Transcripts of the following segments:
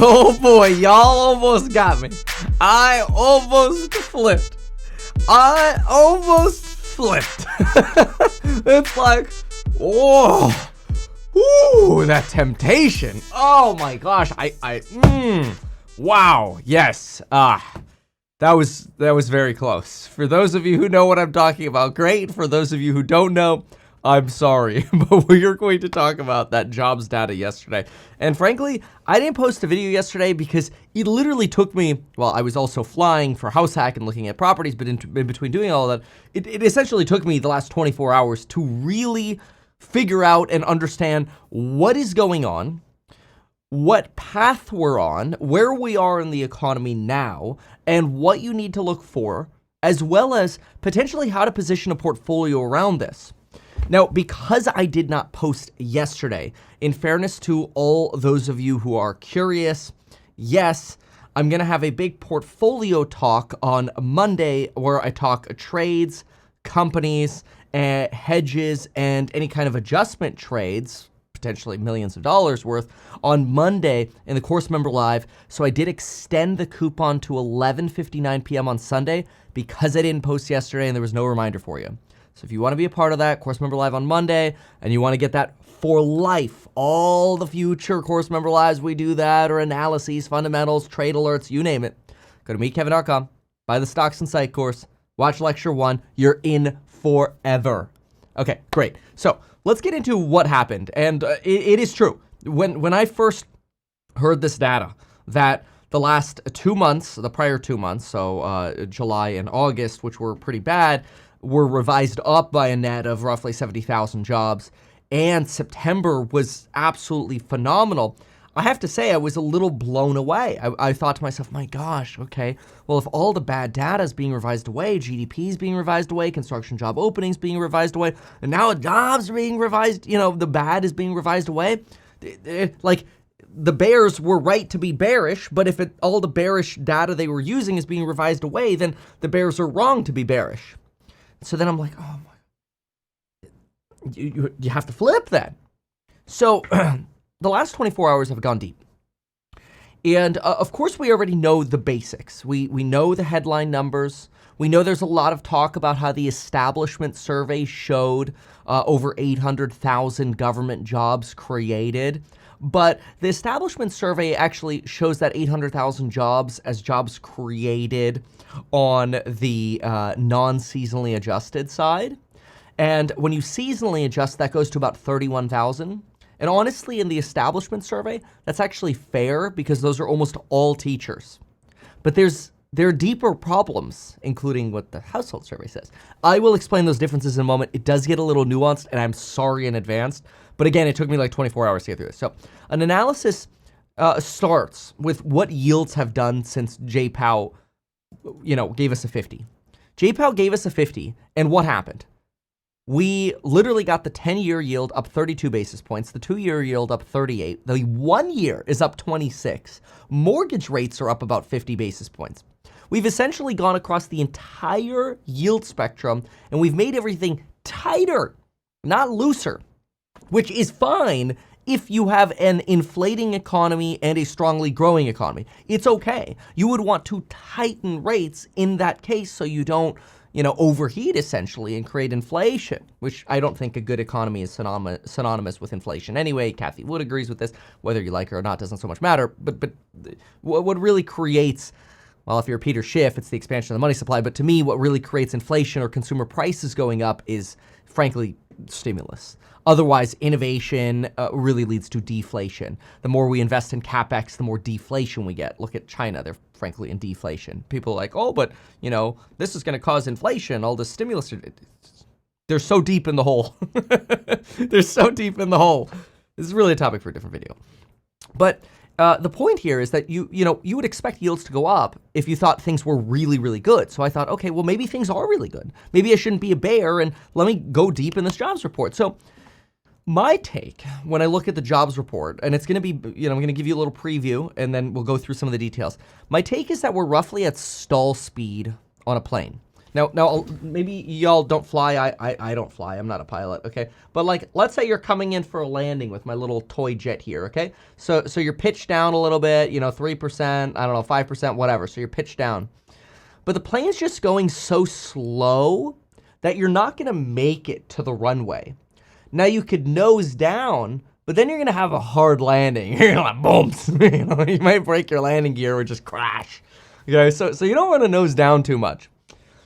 Oh boy, y'all almost got me. I almost flipped. It's like, whoa, ooh, that temptation. Oh my gosh, wow, yes. That was very close. For those of you who know what I'm talking about, great. For those of you who don't know, I'm sorry, but we are going to talk about that jobs data yesterday. And frankly, I didn't post a video yesterday because it literally took me, well, I was also flying for house hack and looking at properties, but in between doing all of that, it essentially took me the last 24 hours to really figure out and understand what is going on, what path we're on, where we are in the economy now, and what you need to look for, as well as potentially how to position a portfolio around this. Now, because I did not post yesterday, in fairness to all those of you who are curious, yes, I'm going to have a big portfolio talk on Monday where I talk trades, companies, hedges, and any kind of adjustment trades, potentially millions of dollars worth, on Monday in the course member live. So I did extend the coupon to 11:59 p.m. on Sunday because I didn't post yesterday and there was no reminder for you. So if you want to be a part of that, Course Member Live on Monday, and you want to get that for life, all the future Course Member Lives, we do that, or analyses, fundamentals, trade alerts, you name it. Go to meetkevin.com, buy the Stocks and Psych course, watch Lecture 1, you're in forever. Okay, great. So let's get into what happened. And it is true. When I first heard this data, that the last 2 months, the prior 2 months, so July and August, which were pretty bad, were revised up by a net of roughly 70,000 jobs, and September was absolutely phenomenal. I have to say, I was a little blown away. I thought to myself, my gosh, okay, well, if all the bad data is being revised away, GDP is being revised away, construction job openings being revised away, and now jobs are being revised, the bad is being revised away, like, the bears were right to be bearish, but if all the bearish data they were using is being revised away, then the bears are wrong to be bearish. So then I'm like, oh my, you have to flip that. So the last 24 hours have gone deep. And of course, we already know the basics. We know the headline numbers. We know there's a lot of talk about how the establishment survey showed over 800,000 government jobs created. But the establishment survey actually shows that 800,000 jobs as jobs created on the non-seasonally adjusted side. And when you seasonally adjust, that goes to about 31,000. And honestly, in the establishment survey, that's actually fair because those are almost all teachers. But there are deeper problems, including what the household survey says. I will explain those differences in a moment. It does get a little nuanced, and I'm sorry in advance. But again, it took me like 24 hours to get through this. So an analysis starts with what yields have done since Jay Powell, gave us a 50. Jay Powell gave us a 50, and what happened? We literally got the 10-year yield up 32 basis points, the 2-year yield up 38, the 1-year is up 26. Mortgage rates are up about 50 basis points. We've essentially gone across the entire yield spectrum, and we've made everything tighter, not looser, which is fine if you have an inflating economy and a strongly growing economy. It's okay. You would want to tighten rates in that case so you don't, overheat essentially and create inflation, which I don't think a good economy is synonymous with inflation. Anyway, Kathy Wood agrees with this. Whether you like her or not doesn't so much matter. But what really creates, well, if you're Peter Schiff, it's the expansion of the money supply. But to me, what really creates inflation or consumer prices going up is, frankly, stimulus. Otherwise, innovation really leads to deflation. The more we invest in CapEx, the more deflation we get. Look at China. They're frankly in deflation. People are like, oh, but, this is going to cause inflation, all this stimulus. They're so deep in the hole. They're so deep in the hole. This is really a topic for a different video. But the point here is that you would expect yields to go up if you thought things were really, really good. So I thought, okay, well, maybe things are really good. Maybe I shouldn't be a bear and let me go deep in this jobs report. So my take when I look at the jobs report, and it's going to be, I'm going to give you a little preview and then we'll go through some of the details. My take is that we're roughly at stall speed on a plane. Now, maybe y'all don't fly. I don't fly. I'm not a pilot, okay? But like, let's say you're coming in for a landing with my little toy jet here, okay? So you're pitched down a little bit, 3%, I don't know, 5%, whatever. So you're pitched down. But the plane's just going so slow that you're not gonna make it to the runway. Now you could nose down, but then you're gonna have a hard landing. You're gonna like booms. You might break your landing gear or just crash. Okay, so you don't want to nose down too much.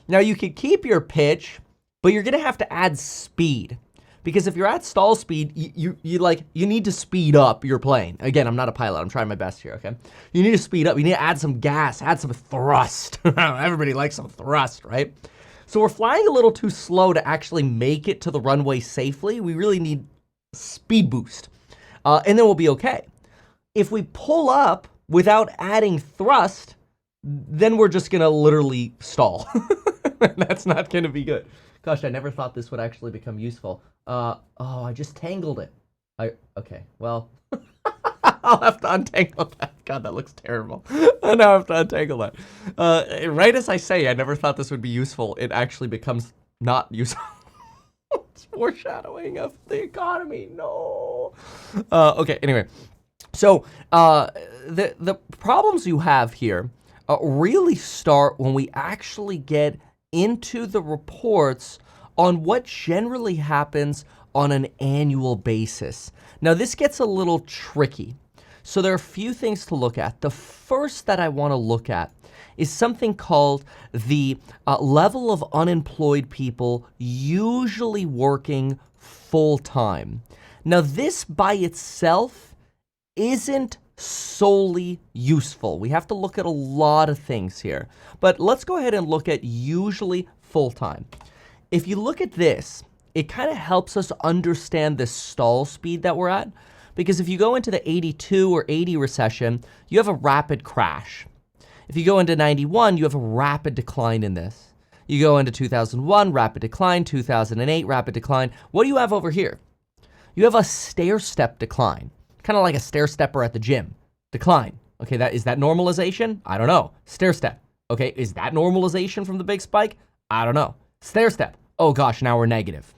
Now you could keep your pitch, but you're gonna have to add speed. Because if you're at stall speed, you need to speed up your plane. Again, I'm not a pilot, I'm trying my best here, okay? You need to speed up, you need to add some gas, add some thrust. Everybody likes some thrust, right? So we're flying a little too slow to actually make it to the runway safely. We really need speed boost, and then we'll be okay. If we pull up without adding thrust, then we're just gonna literally stall. That's not gonna be good. Gosh, I never thought this would actually become useful. Oh, I just tangled it. Okay, well, I'll have to untangle that. God, that looks terrible. I now have to untangle that. Right as I say, I never thought this would be useful. It actually becomes not useful. It's foreshadowing of the economy. No. Okay, anyway. So the problems you have here really start when we actually get into the reports on what generally happens on an annual basis. Now, this gets a little tricky. So there are a few things to look at. The first that I want to look at is something called the level of unemployed people usually working full-time. Now, this by itself isn't solely useful. We have to look at a lot of things here. But let's go ahead and look at usually full-time. If you look at this, it kind of helps us understand the stall speed that we're at. Because if you go into the 82 or 80 recession, you have a rapid crash. If you go into 91, you have a rapid decline in this. You go into 2001, rapid decline, 2008, rapid decline. What do you have over here? You have a stair-step decline. Kind of like a stair stepper at the gym. Decline. Okay, is that normalization? I don't know. Stair step. Okay, is that normalization from the big spike? I don't know. Stair step. Oh gosh, now we're negative.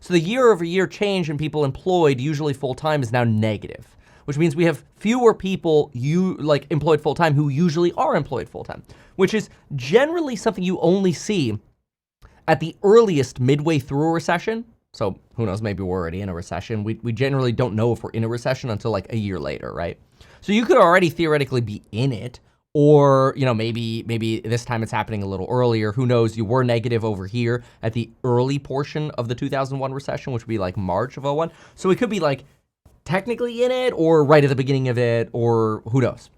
So the year-over-year change in people employed, usually full-time, is now negative, which means we have fewer people employed full-time who usually are employed full-time, which is generally something you only see at the earliest midway through a recession. So who knows, maybe we're already in a recession. We generally don't know if we're in a recession until like a year later, right? So you could already theoretically be in it, or maybe this time it's happening a little earlier. Who knows? You were negative over here at the early portion of the 2001 recession, which would be like March of 01. So we could be like technically in it, or right at the beginning of it, or who knows.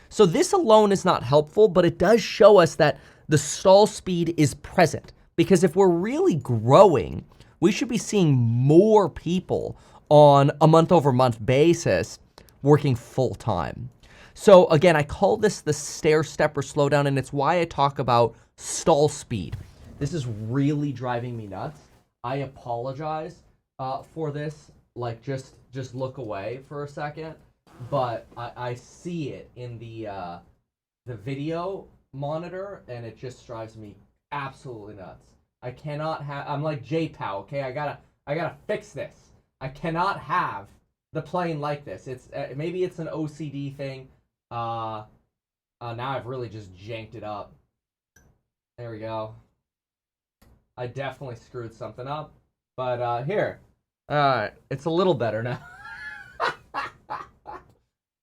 So this alone is not helpful, but it does show us that the stall speed is present, because if we're really growing, we should be seeing more people on a month-over-month basis working full-time. So again, I call this the stair-step or slowdown, and it's why I talk about stall speed. This is really driving me nuts. I apologize for this. Like, just look away for a second. But I see it in the video monitor, and it just drives me absolutely nuts. I cannot have. I'm like J-Pow, okay? I gotta fix this. I cannot have the plane like this. It's maybe it's an OCD thing. Now I've really just janked it up. There we go. I definitely screwed something up, but here, it's a little better now.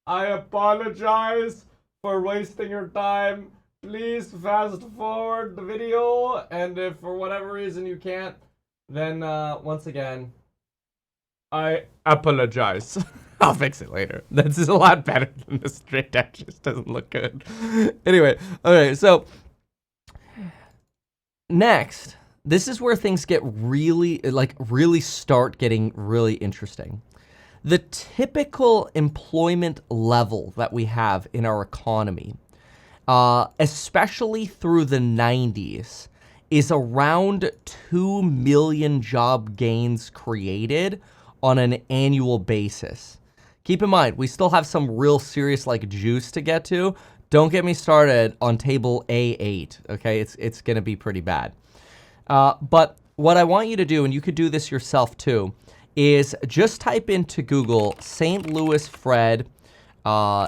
I apologize for wasting your time. Please fast forward the video, and if for whatever reason you can't, then once again, I apologize. I'll fix it later. This is a lot better than the straight edge. Just doesn't look good. Anyway, okay, so next, this is where things get really start getting really interesting. The typical employment level that we have in our economy, especially through the 90s, is around 2 million job gains created on an annual basis. Keep in mind, we still have some real serious juice to get to. Don't get me started on table A8, okay? It's going to be pretty bad. But what I want you to do, and you could do this yourself too, is just type into Google St. Louis Fed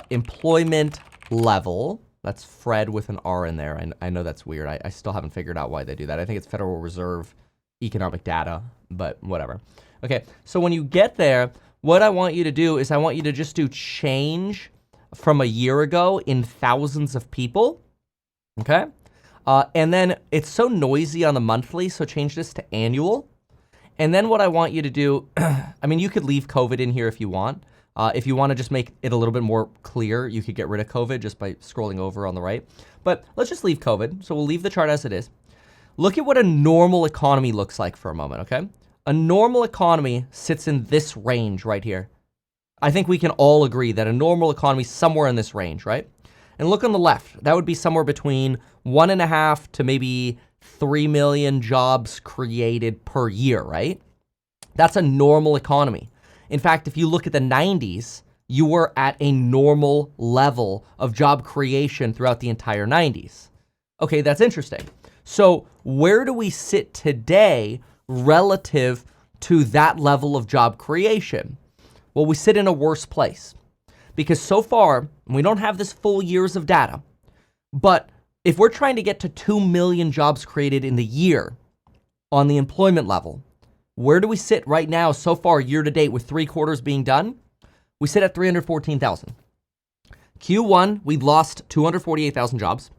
employment level. That's Fred with an R in there. I know that's weird. I still haven't figured out why they do that. I think it's Federal Reserve economic data, but whatever. Okay, so when you get there, what I want you to do is I want you to just do change from a year ago in thousands of people, okay? And then it's so noisy on the monthly, so change this to annual. And then what I want you to do, I mean, you could leave COVID in here if you want. If you want to just make it a little bit more clear, you could get rid of COVID just by scrolling over on the right. But let's just leave COVID. So we'll leave the chart as it is. Look at what a normal economy looks like for a moment, okay? A normal economy sits in this range right here. I think we can all agree that a normal economy is somewhere in this range, right? And look on the left. That would be somewhere between 1.5 to maybe 3 million jobs created per year, right? That's a normal economy. In fact, if you look at the 90s, you were at a normal level of job creation throughout the entire 90s. Okay, that's interesting. So where do we sit today relative to that level of job creation? Well, we sit in a worse place because so far, we don't have this full years of data, but if we're trying to get to 2 million jobs created in the year on the employment level, where do we sit right now so far year to date with 3 quarters being done? We sit at 314,000. Q1, we lost 248,000 jobs.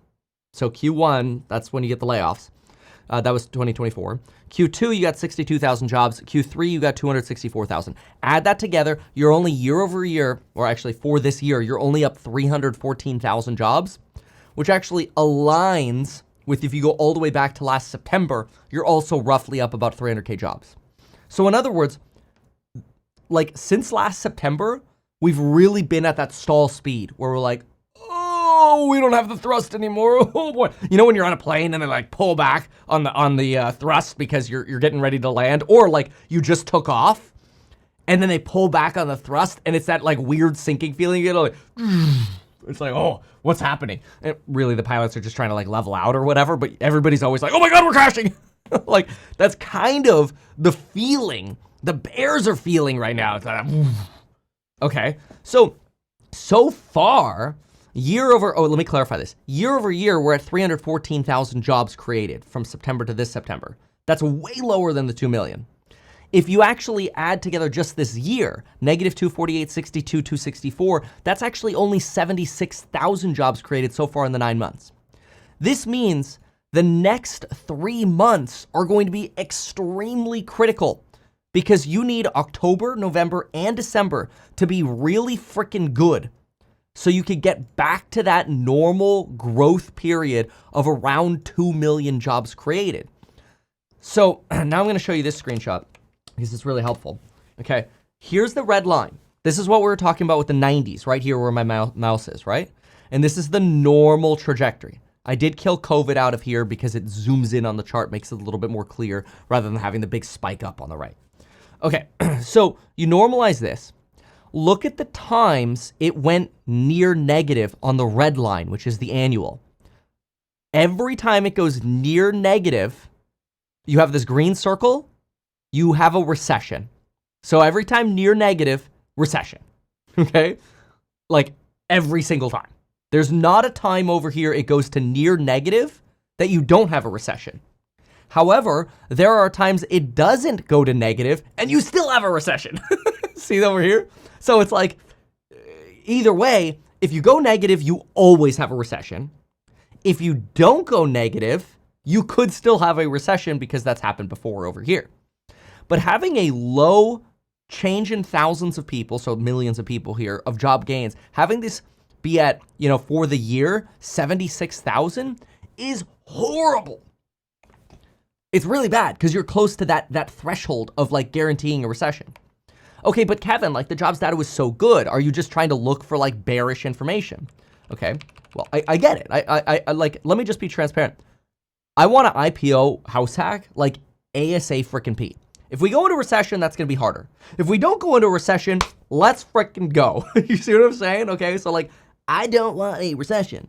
So Q1, that's when you get the layoffs. That was 2024. Q2, you got 62,000 jobs. Q3, you got 264,000. Add that together, you're only year over year, or actually for this year, you're only up 314,000 jobs, which actually aligns with if you go all the way back to last September, you're also roughly up about 300K jobs. So in other words, like since last September, we've really been at that stall speed where we're like, oh, we don't have the thrust anymore. Oh boy. You know when you're on a plane and they like pull back on the thrust because you're getting ready to land, or like you just took off and then they pull back on the thrust and it's that like weird sinking feeling. You get like, it's like, oh, what's happening? And really the pilots are just trying to like level out or whatever, but everybody's always like, oh my God, we're crashing. Like that's kind of the feeling the bears are feeling right now. It's like, okay. So far, let me clarify this. Year over year, we're at 314,000 jobs created from September to this September. That's way lower than the 2 million. If you actually add together just this year, negative 248, 62, 264, that's actually only 76,000 jobs created so far in the 9 months. This means the next 3 months are going to be extremely critical because you need October, November, and December to be really freaking good so you could get back to that normal growth period of around 2 million jobs created. So now I'm going to show you this screenshot because it's really helpful. Okay, here's the red line. This is what we were talking about with the 90s, right here where my mouse is, right? And this is the normal trajectory. I did kill COVID out of here because it zooms in on the chart, makes it a little bit more clear rather than having the big spike up on the right. Okay, so you normalize this. Look at the times it went near negative on the red line, which is the annual. Every time it goes near negative, you have this green circle, you have a recession. So every time near negative, recession, okay? Like every single time. There's not a time over here it goes to near negative that you don't have a recession. However, there are times it doesn't go to negative and you still have a recession. See over here? So it's like, either way, if you go negative, you always have a recession. If you don't go negative, you could still have a recession because that's happened before over here. But having a low change in thousands of people, so millions of people here, of job gains, having this be at, for the year, 76,000 is horrible. It's really bad because you're close to that threshold of like guaranteeing a recession. Okay, but Kevin, like the jobs data was so good. Are you just trying to look for like bearish information? Okay, well, I get it. I like, let me just be transparent. I want to IPO house hack like ASA frickin' Pete. If we go into recession, that's going to be harder. If we don't go into recession, let's frickin' go. You see what I'm saying? Okay, so like, I don't want a recession.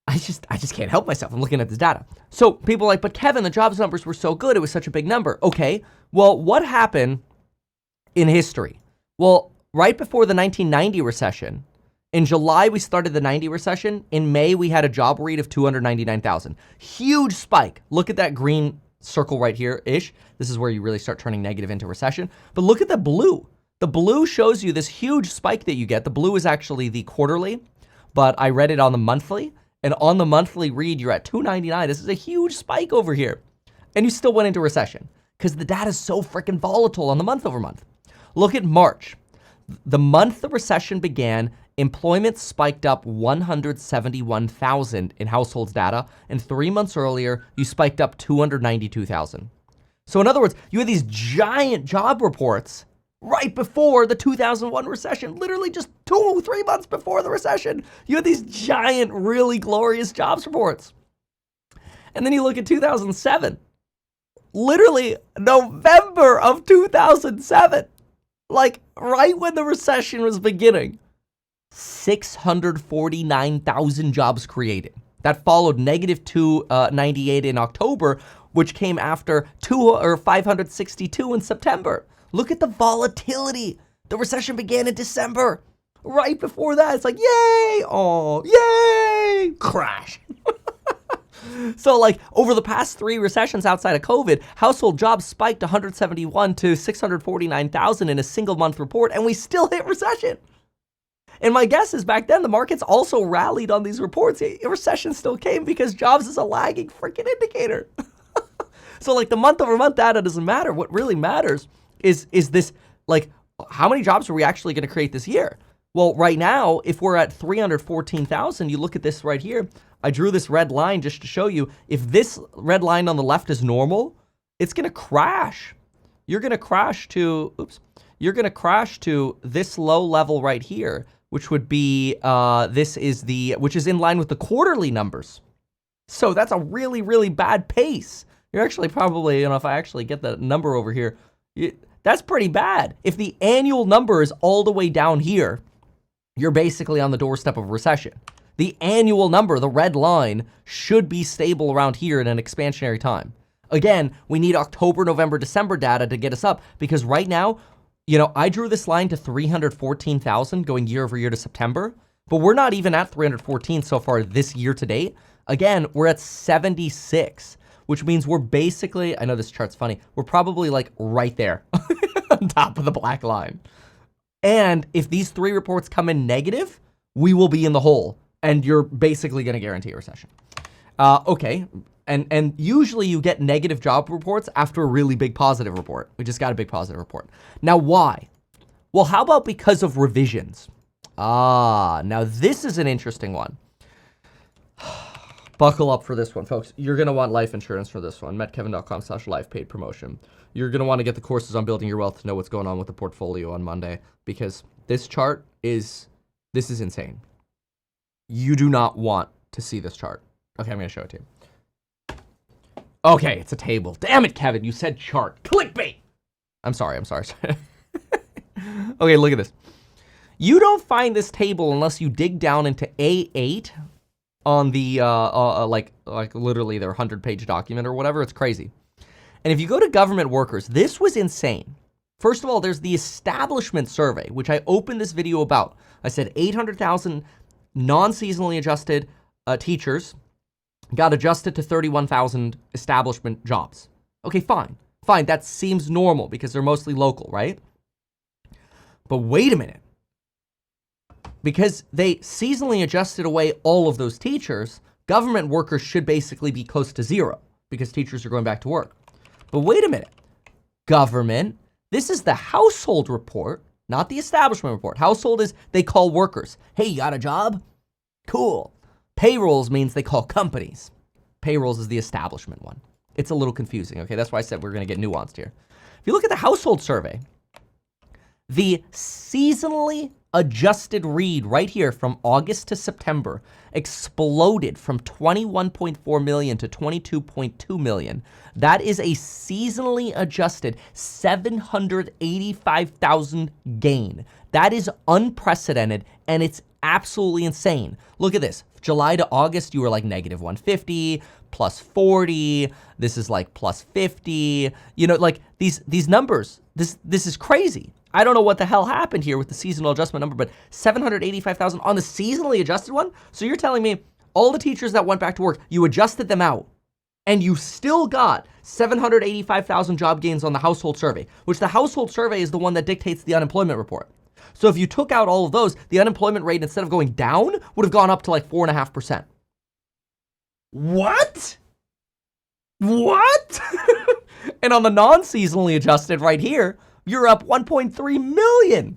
I just can't help myself. I'm looking at this data. So people are like, but Kevin, the jobs numbers were so good. It was such a big number. Okay, well, what happened in history? Well, right before the 1990 recession, in July, we started the 90 recession. In May, we had a job read of 299,000. Huge spike. Look at that green circle right here-ish. This is where you really start turning negative into recession. But look at the blue. The blue shows you this huge spike that you get. The blue is actually the quarterly, but I read it on the monthly. And on the monthly read, you're at 299. This is a huge spike over here. And you still went into recession because the data is so freaking volatile on the month over month. Look at March. The month the recession began, employment spiked up 171,000 in households data. And 3 months earlier, you spiked up 292,000. So in other words, you had these giant job reports right before the 2001 recession, literally just 2-3 months before the recession. You had these giant, really glorious jobs reports. And then you look at 2007, literally November of 2007, like right when the recession was beginning, 649,000 jobs created. That followed negative 298 in October, which came after 562 in September. Look at the volatility. The recession began in December. Right before that, it's like, yay, oh, yay, crash. So like over the past 3 recessions outside of COVID, household jobs spiked 171 to 649,000 in a single month report, and we still hit recession. And my guess is back then, the markets also rallied on these reports. A recession still came because jobs is a lagging freaking indicator. So like the month over month data doesn't matter. What really matters is this, like, how many jobs are we actually going to create this year? Well, right now, if we're at 314,000, you look at this right here. I drew this red line just to show you, if this red line on the left is normal, it's going to crash. You're going to crash to, you're going to crash to this low level right here, which would be, which is in line with the quarterly numbers. So that's a really, really bad pace. You're actually probably, if I actually get the number over here, that's pretty bad. If the annual number is all the way down here, you're basically on the doorstep of recession. The annual number, the red line, should be stable around here in an expansionary time. Again, we need October, November, December data to get us up, because right now, I drew this line to 314,000 going year over year to September, but we're not even at 314 so far this year to date. Again, we're at 76. Which means we're basically, I know this chart's funny, we're probably like right there on top of the black line. And if these 3 reports come in negative, we will be in the hole, and you're basically going to guarantee a recession. Okay, and usually you get negative job reports after a really big positive report. We just got a big positive report. Now why? Well, how about because of revisions? Now this is an interesting one. Buckle up for this one, folks. You're going to want life insurance for this one. metkevin.com/life paid promotion. You're going to want to get the courses on building your wealth to know what's going on with the portfolio on Monday, because this chart this is insane. You do not want to see this chart. Okay, I'm going to show it to you. Okay, it's a table. Damn it, Kevin. You said chart. Clickbait. I'm sorry. Okay, look at this. You don't find this table unless you dig down into A8 on the, like literally their 100-page document or whatever. It's crazy. And if you go to government workers, this was insane. First of all, there's the establishment survey, which I opened this video about. I said 800,000 non-seasonally adjusted teachers got adjusted to 31,000 establishment jobs. Okay, fine. That seems normal because they're mostly local, right? But wait a minute. Because they seasonally adjusted away all of those teachers, government workers should basically be close to 0 because teachers are going back to work. But wait a minute. Government, this is the household report, not the establishment report. Household is they call workers. Hey, you got a job? Cool. Payrolls means they call companies. Payrolls is the establishment one. It's a little confusing, okay? That's why I said we're going to get nuanced here. If you look at the household survey, the seasonally adjusted read right here from August to September exploded from 21.4 million to 22.2 million. That is a seasonally adjusted 785,000 gain. That is unprecedented, and it's absolutely insane. Look at this. July to August, you were like negative 150, plus 40. This is like plus 50. You know, like these numbers, this is crazy. I don't know what the hell happened here with the seasonal adjustment number, but 785,000 on the seasonally adjusted one? So you're telling me all the teachers that went back to work, you adjusted them out, and you still got 785,000 job gains on the household survey, which the household survey is the one that dictates the unemployment report. So if you took out all of those, the unemployment rate, instead of going down, would have gone up to like 4.5%. What? What? And on the non-seasonally adjusted right here, you're up 1.3 million.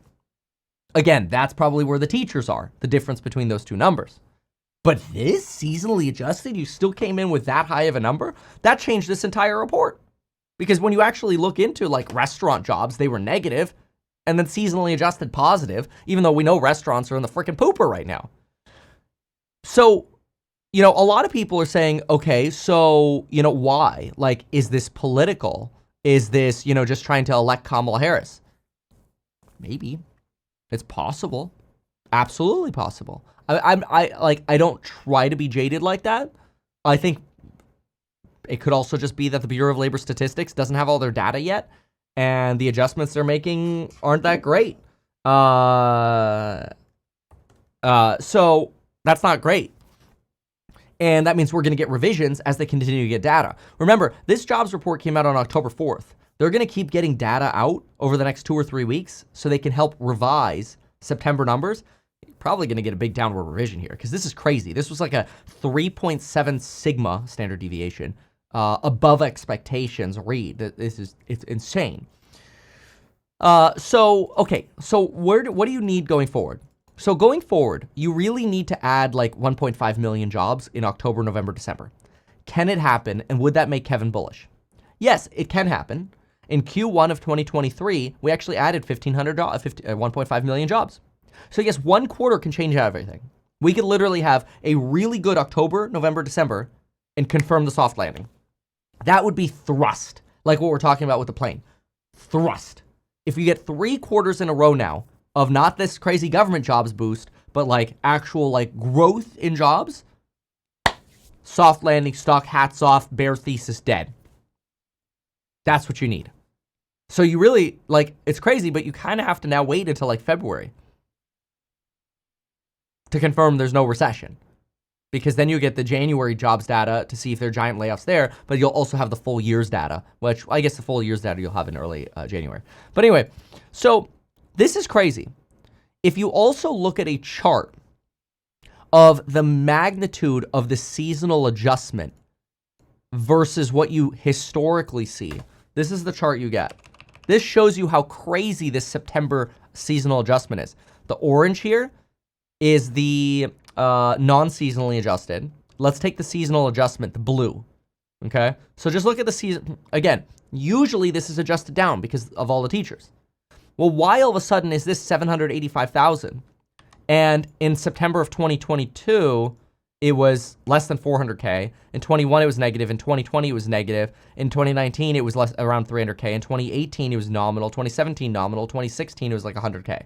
Again, that's probably where the teachers are, the difference between those two numbers. But this seasonally adjusted, you still came in with that high of a number? That changed this entire report. Because when you actually look into like restaurant jobs, they were negative, and then seasonally adjusted positive, even though we know restaurants are in the freaking pooper right now. So, you know, a lot of people are saying, okay, so, you know, why? Like, is this political? Is this, you know, just trying to elect Kamala Harris? Maybe. It's possible. Absolutely possible. I don't try to be jaded like that. I think it could also just be that the Bureau of Labor Statistics doesn't have all their data yet, and the adjustments they're making aren't that great. So that's not great. And that means we're going to get revisions as they continue to get data. Remember, this jobs report came out on October 4th. They're going to keep getting data out over the next 2 or 3 weeks so they can help revise September numbers. You're probably going to get a big downward revision here because this is crazy. This was like a 3.7 sigma standard deviation above expectations read. It's insane. So what do you need going forward? So going forward, you really need to add like 1.5 million jobs in October, November, December. Can it happen? And would that make Kevin bullish? Yes, it can happen. In Q1 of 2023, we actually added 1.5 million jobs. So yes, 1 quarter can change everything. We could literally have a really good October, November, December and confirm the soft landing. That would be thrust, like what we're talking about with the plane. Thrust. If you get 3 quarters in a row now of not this crazy government jobs boost, but like actual like growth in jobs, soft landing, stock, hats off, bear thesis dead. That's what you need. So you really, like, it's crazy, but you kind of have to now wait until like February to confirm there's no recession. Because then you get the January jobs data to see if there are giant layoffs there, but you'll also have the full year's data, which I guess the full year's data you'll have in early January. But anyway, so this is crazy. If you also look at a chart of the magnitude of the seasonal adjustment versus what you historically see, this is the chart you get. This shows you how crazy this September seasonal adjustment is. The orange here is the non-seasonally adjusted. Let's take the seasonal adjustment, the blue. Okay, so just look at the season. Again, usually this is adjusted down because of all the teachers. Well, why all of a sudden is this 785,000? And in September of 2022, it was less than 400K. In 21, it was negative. In 2020, it was negative. In 2019, it was less, around 300K. In 2018, it was nominal. 2017, nominal. 2016, it was like 100K.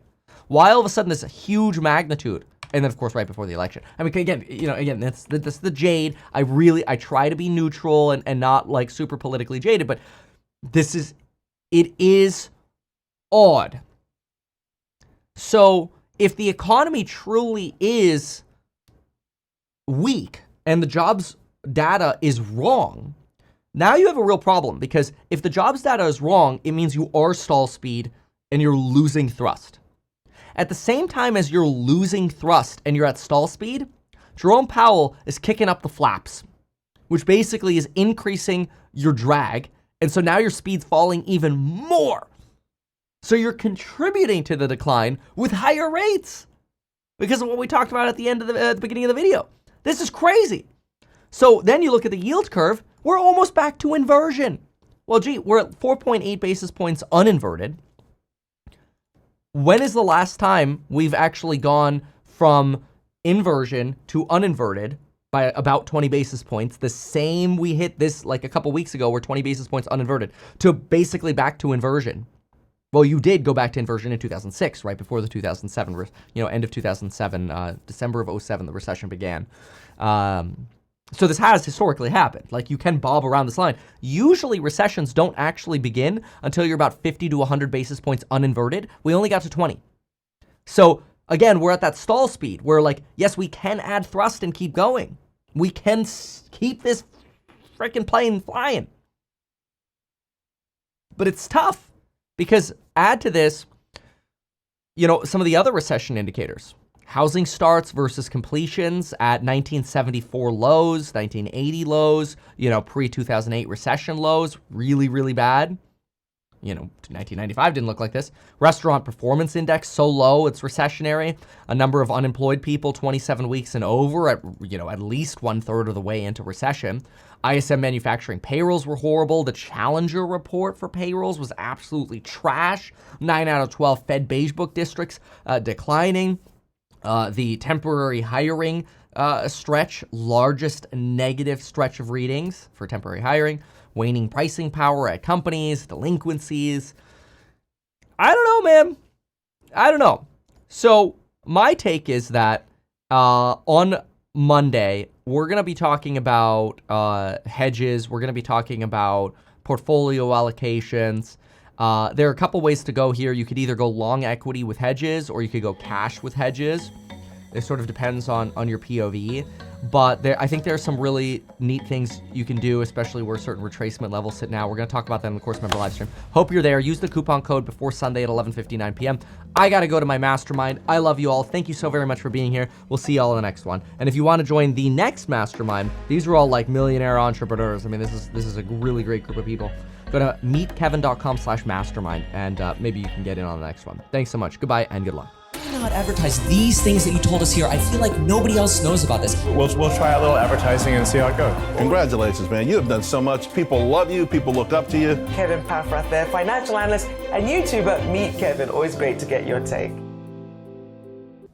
Why all of a sudden this huge magnitude? And then, of course, right before the election. I mean, again, that's the jade. I try to be neutral and not like super politically jaded, but it is odd. So if the economy truly is weak and the jobs data is wrong, now you have a real problem, because if the jobs data is wrong, it means you are stall speed and you're losing thrust. At the same time as you're losing thrust and you're at stall speed, Jerome Powell is kicking up the flaps, which basically is increasing your drag. And so now your speed's falling even more. So you're contributing to the decline with higher rates because of what we talked about at the beginning of the video. This is crazy. So then you look at the yield curve, we're almost back to inversion. Well, gee, we're at 4.8 basis points uninverted. When is the last time we've actually gone from inversion to uninverted by about 20 basis points? The same we hit this like a couple weeks ago, where 20 basis points uninverted, to basically back to inversion. Well, you did go back to inversion in 2006, right before the 2007, end of 2007, December of 07, the recession began. So this has historically happened. Like, you can bob around this line. Usually recessions don't actually begin until you're about 50 to 100 basis points uninverted. We only got to 20. So again, we're at that stall speed where, like, yes, we can add thrust and keep going. We can keep this freaking plane flying. But it's tough. Because add to this, some of the other recession indicators. Housing starts versus completions at 1974 lows, 1980 lows, pre-2008 recession lows, really, really bad. 1995 didn't look like this. Restaurant performance index so low, it's recessionary. A number of unemployed people, 27 weeks and over at least 1/3 of the way into recession. ISM manufacturing payrolls were horrible. The Challenger report for payrolls was absolutely trash. 9 out of 12 Fed beige book districts declining. The temporary hiring stretch, largest negative stretch of readings for temporary hiring. Waning pricing power at companies, delinquencies. I don't know, man. I don't know. So my take is that on Monday, we're going to be talking about hedges. We're going to be talking about portfolio allocations. There are a couple ways to go here. You could either go long equity with hedges, or you could go cash with hedges. It sort of depends on your POV. But I think there are some really neat things you can do, especially where certain retracement levels sit now. We're going to talk about that in the course member live stream. Hope you're there. Use the coupon code before Sunday at 11:59 p.m. I got to go to my mastermind. I love you all. Thank you so very much for being here. We'll see you all in the next one. And if you want to join the next mastermind, these are all like millionaire entrepreneurs. I mean, this is a really great group of people. Go to meetkevin.com/mastermind, and maybe you can get in on the next one. Thanks so much. Goodbye and good luck. Why not advertise these things that you told us here? I feel like nobody else knows about this. We'll try a little advertising and see how it goes. Congratulations, man. You have done so much. People love you. People look up to you. Kevin Paffrath there, financial analyst and YouTuber. Meet Kevin. Always great to get your take.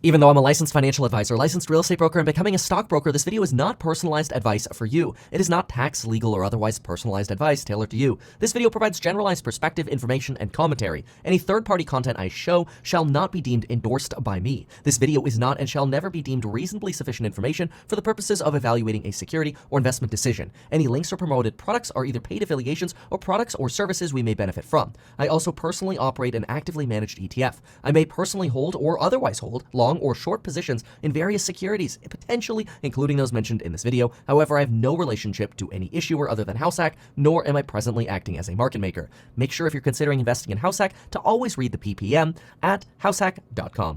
Even though I'm a licensed financial advisor, licensed real estate broker, and becoming a stockbroker, this video is not personalized advice for you. It is not tax, legal, or otherwise personalized advice tailored to you. This video provides generalized perspective, information, and commentary. Any third-party content I show shall not be deemed endorsed by me. This video is not and shall never be deemed reasonably sufficient information for the purposes of evaluating a security or investment decision. Any links or promoted products are either paid affiliations or products or services we may benefit from. I also personally operate an actively managed ETF. I may personally hold or otherwise hold long or short positions in various securities, potentially including those mentioned in this video. However, I have no relationship to any issuer other than HouseHack, nor am I presently acting as a market maker. Make sure if you're considering investing in HouseHack to always read the PPM at househack.com.